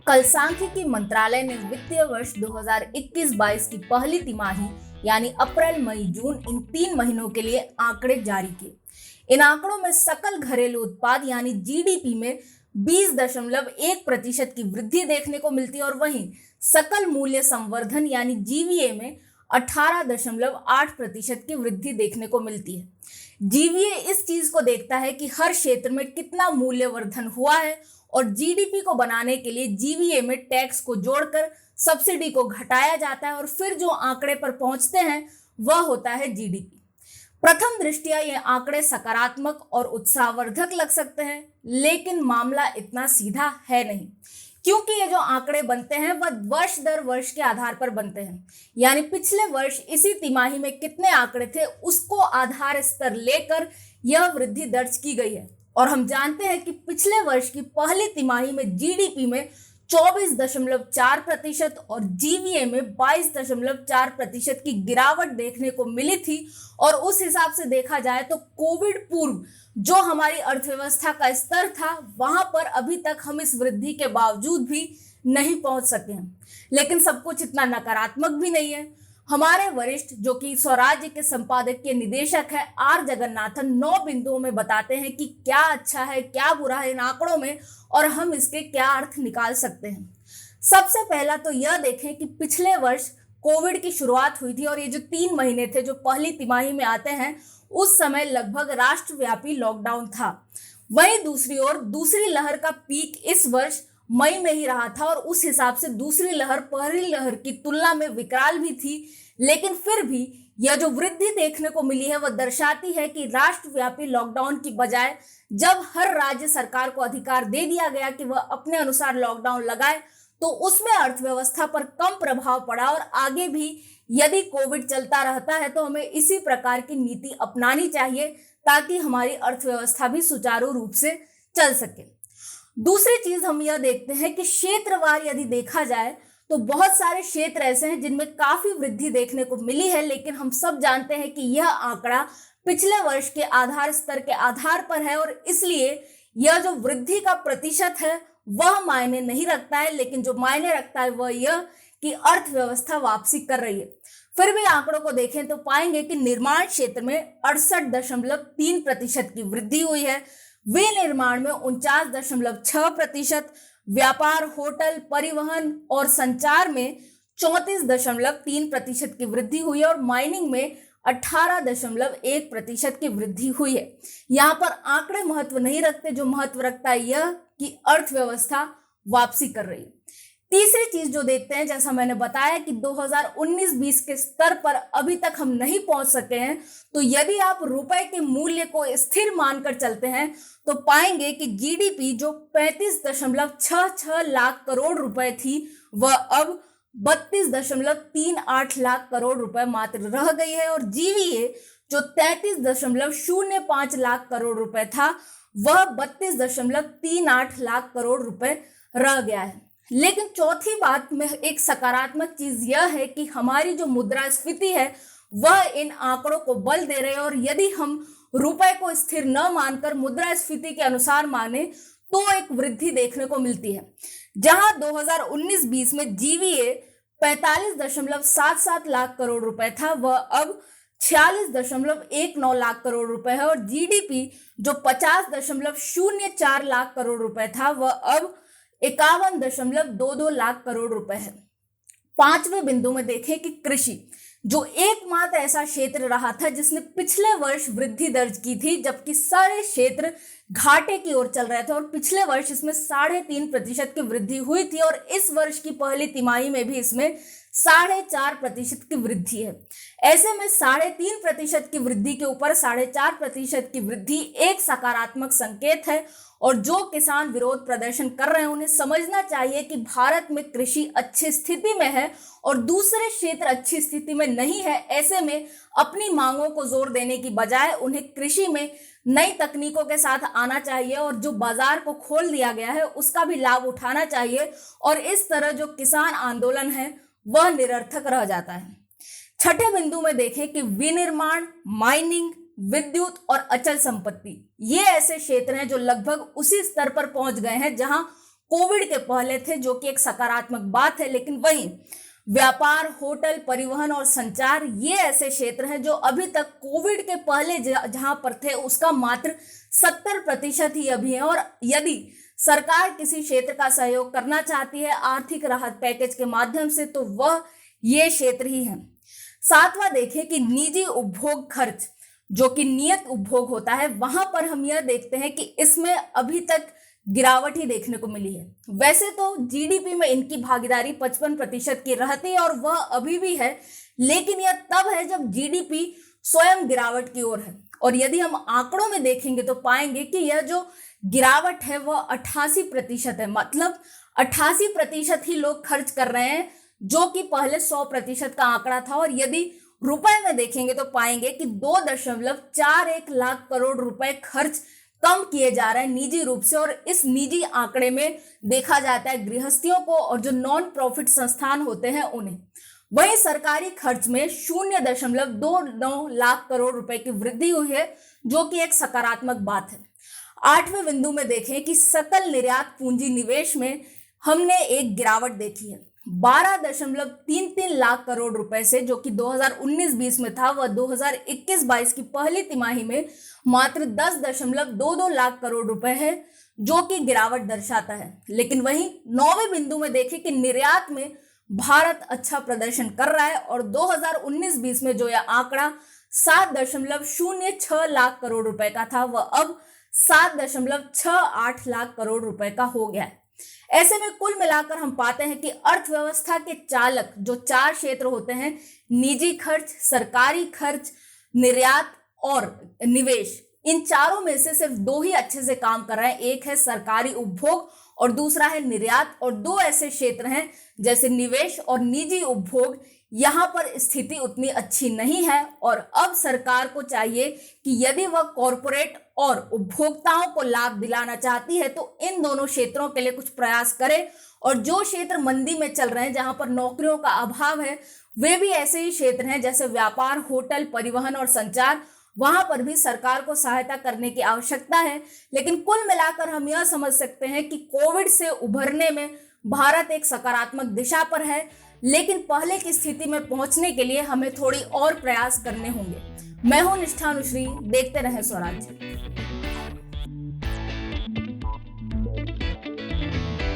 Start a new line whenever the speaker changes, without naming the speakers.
कल सांख्यिकी मंत्रालय ने वित्तीय वर्ष 2021-22 की पहली तिमाही यानी अप्रैल मई जून इन 3 महीनों के लिए आंकड़े जारी किए। इन आंकड़ों में सकल घरेलू उत्पाद यानी जीडीपी में 20.1% की वृद्धि देखने को मिलती है और वहीं सकल मूल्य संवर्धन यानी जीवीए में 18.8% की वृद्धि देखने को मिलती है। जीवीए इस चीज को देखता है कि हर क्षेत्र में कितना मूल्यवर्धन हुआ है और जीडीपी को बनाने के लिए जीवीए में टैक्स को जोड़कर सब्सिडी को घटाया जाता है और फिर जो आंकड़े पर पहुंचते हैं वह होता है जीडीपी। प्रथम दृष्टया ये आंकड़े सकारात्मक और उत्साहवर्धक लग सकते हैं, लेकिन मामला इतना सीधा है नहीं, क्योंकि ये जो आंकड़े बनते हैं वह वर्ष दर वर्ष के आधार पर बनते हैं। यानी पिछले वर्ष इसी तिमाही में कितने आंकड़े थे उसको आधार स्तर लेकर यह वृद्धि दर्ज की गई है। और हम जानते हैं कि पिछले वर्ष की पहली तिमाही में जीडीपी में 24.4% और जीवीए में 22.4% की गिरावट देखने को मिली थी। और उस हिसाब से देखा जाए तो कोविड पूर्व जो हमारी अर्थव्यवस्था का स्तर था वहां पर अभी तक हम इस वृद्धि के बावजूद भी नहीं पहुंच सके हैं। लेकिन सब कुछ इतना नकारात्मक भी नहीं है। हमारे वरिष्ठ जो कि स्वराज्य के संपादकीय निदेशक है आर जगन्नाथन 9 बिंदुओं में बताते हैं कि क्या अच्छा है क्या बुरा है इन आंकड़ों में और हम इसके क्या अर्थ निकाल सकते हैं। सबसे पहला तो यह देखें कि पिछले वर्ष कोविड की शुरुआत हुई थी और ये जो 3 महीने थे जो पहली तिमाही में आते हैं उस समय लगभग राष्ट्रव्यापी लॉकडाउन था। वहीं दूसरी ओर दूसरी लहर का पीक इस वर्ष मई में ही रहा था और उस हिसाब से दूसरी लहर पहली लहर की तुलना में विकराल भी थी। लेकिन फिर भी यह जो वृद्धि देखने को मिली है वह दर्शाती है कि राष्ट्रव्यापी लॉकडाउन की बजाय जब हर राज्य सरकार को अधिकार दे दिया गया कि वह अपने अनुसार लॉकडाउन लगाए तो उसमें अर्थव्यवस्था पर कम प्रभाव पड़ा। और आगे भी यदि कोविड चलता रहता है तो हमें इसी प्रकार की नीति अपनानी चाहिए ताकि हमारी अर्थव्यवस्था भी सुचारू रूप से चल सके। दूसरी चीज हम यह देखते हैं कि क्षेत्रवार यदि देखा जाए तो बहुत सारे क्षेत्र ऐसे हैं जिनमें काफी वृद्धि देखने को मिली है, लेकिन हम सब जानते हैं कि यह आंकड़ा पिछले वर्ष के आधार स्तर के आधार पर है और इसलिए यह जो वृद्धि का प्रतिशत है वह मायने नहीं रखता है। लेकिन जो मायने रखता है वह यह कि अर्थव्यवस्था वापसी कर रही है। फिर भी आंकड़ों को देखें तो पाएंगे कि निर्माण क्षेत्र में 68.3% की वृद्धि हुई है, विनिर्माण में 49.6%, व्यापार होटल परिवहन और संचार में 34.3% की वृद्धि हुई है और माइनिंग में 18.1% की वृद्धि हुई है। यहाँ पर आंकड़े महत्व नहीं रखते, जो महत्व रखता है यह कि अर्थव्यवस्था वापसी कर रही है। तीसरी चीज जो देखते हैं, जैसा मैंने बताया कि 2019-20 के स्तर पर अभी तक हम नहीं पहुंच सके हैं, तो यदि आप रुपए के मूल्य को स्थिर मानकर चलते हैं तो पाएंगे कि जीडीपी जो 35.66 लाख करोड़ रुपए थी वह अब 32.38 लाख करोड़ रुपए मात्र रह गई है और जीवीए जो 33.05 लाख करोड़ रुपए था वह 32.38 लाख करोड़ रुपए रह गया है। लेकिन चौथी बात में एक सकारात्मक चीज यह है कि हमारी जो मुद्रास्फीति है वह इन आंकड़ों को बल दे रहे हैं और यदि हम रुपए को स्थिर न मानकर मुद्रास्फीति के अनुसार माने तो एक वृद्धि देखने को मिलती है। जहां 2019-20 में जीवीए 45.77 लाख करोड़ रुपए था वह अब 46.19 लाख करोड़ रुपए है और जीडीपी जो 50.04 लाख करोड़ रुपए था वह अब 51.22 लाख करोड़ रुपए है। पांचवें बिंदु में देखें कि कृषि जो एकमात्र ऐसा क्षेत्र रहा था जिसने पिछले वर्ष वृद्धि दर्ज की थी, जबकि सारे क्षेत्र घाटे की ओर चल रहे थे और पिछले वर्ष इसमें 3.5% की वृद्धि हुई थी और इस वर्ष की पहली तिमाही में भी इसमें 4.5% की वृद्धि है। ऐसे में 3.5% की वृद्धि के ऊपर 4.5% की वृद्धि एक सकारात्मक संकेत है और जो किसान विरोध प्रदर्शन कर रहे हैं उन्हें समझना चाहिए कि भारत में कृषि अच्छी स्थिति में है और दूसरे क्षेत्र अच्छी स्थिति में नहीं है। ऐसे में अपनी मांगों को जोर देने की बजाय उन्हें कृषि में नई तकनीकों के साथ आना चाहिए और जो बाजार को खोल दिया गया है उसका भी लाभ उठाना चाहिए और इस तरह जो किसान आंदोलन है वह निरर्थक रह जाता है। छठे बिंदु में देखें कि विनिर्माण, माइनिंग, विद्युत और अचल संपत्ति ये ऐसे क्षेत्र हैं जो लगभग उसी स्तर पर पहुंच गए हैं जहां कोविड के पहले थे, जो कि एक सकारात्मक बात है। लेकिन वहीं व्यापार, होटल, परिवहन और संचार ये ऐसे क्षेत्र हैं जो अभी तक कोविड के पहले जहां पर थे उसका मात्र 70% ही अभी है। और यदि सरकार किसी क्षेत्र का सहयोग करना चाहती है आर्थिक राहत पैकेज के माध्यम से, तो वह ये क्षेत्र ही है। सातवां देखें कि निजी उपभोग खर्च, जो कि नियत उपभोग होता है, वहां पर हम यह देखते हैं कि इसमें अभी तक गिरावट ही देखने को मिली है। वैसे तो जीडीपी में इनकी भागीदारी 55% की रहती है और वह अभी भी है, लेकिन यह तब है जब जीडीपी स्वयं गिरावट की ओर है। और यदि हम आंकड़ों में देखेंगे तो पाएंगे कि यह जो गिरावट है वह 88% है। मतलब 88% ही लोग खर्च कर रहे हैं, जो कि पहले 100% का आंकड़ा था। और यदि रुपए में देखेंगे तो पाएंगे कि 2.41 लाख करोड़ रुपए खर्च कम किए जा रहे हैं निजी रूप से। और इस निजी आंकड़े में देखा जाता है गृहस्थियों को और जो नॉन प्रॉफिट संस्थान होते हैं उन्हें। वहीं सरकारी खर्च में 0.29 लाख करोड़ रुपए की वृद्धि हुई है, जो कि एक सकारात्मक बात है। 8वें बिंदु में देखें कि सकल निर्यात पूंजी निवेश में हमने एक गिरावट देखी है। 12.33 लाख करोड़ रुपए से, जो कि 2019-20 में था, वह 2021-22 की पहली तिमाही में मात्र 10.22 लाख करोड़ रुपए है, जो कि गिरावट दर्शाता है। लेकिन वहीं 9वें बिंदु में देखें कि निर्यात में भारत अच्छा प्रदर्शन कर रहा है और 2019-20 में जो यह आंकड़ा 7.06 लाख करोड़ रुपए का था, वह अब 7.68 लाख करोड़ रुपए का हो गया है। ऐसे में कुल मिलाकर हम पाते हैं कि अर्थव्यवस्था के चालक जो 4 क्षेत्र होते हैं, निजी खर्च, सरकारी खर्च, निर्यात और निवेश, इन चारों में से सिर्फ 2 ही अच्छे से काम कर रहे हैं। एक है सरकारी उपभोग और दूसरा है निर्यात। और 2 ऐसे क्षेत्र हैं जैसे निवेश और निजी उपभोग, यहाँ पर स्थिति उतनी अच्छी नहीं है। और अब सरकार को चाहिए कि यदि वह कॉरपोरेट और उपभोक्ताओं को लाभ दिलाना चाहती है तो इन दोनों क्षेत्रों के लिए कुछ प्रयास करे। और जो क्षेत्र मंदी में चल रहे हैं, जहां पर नौकरियों का अभाव है, वे भी ऐसे ही क्षेत्र हैं जैसे व्यापार, होटल, परिवहन और संचार। वहां पर भी सरकार को सहायता करने की आवश्यकता है। लेकिन कुल मिलाकर हम यह समझ सकते हैं कि कोविड से उभरने में भारत एक सकारात्मक दिशा पर है, लेकिन पहले की स्थिति में पहुंचने के लिए हमें थोड़ी और प्रयास करने होंगे। मैं हूं निष्ठा अनुश्री, देखते रहें स्वराज्य।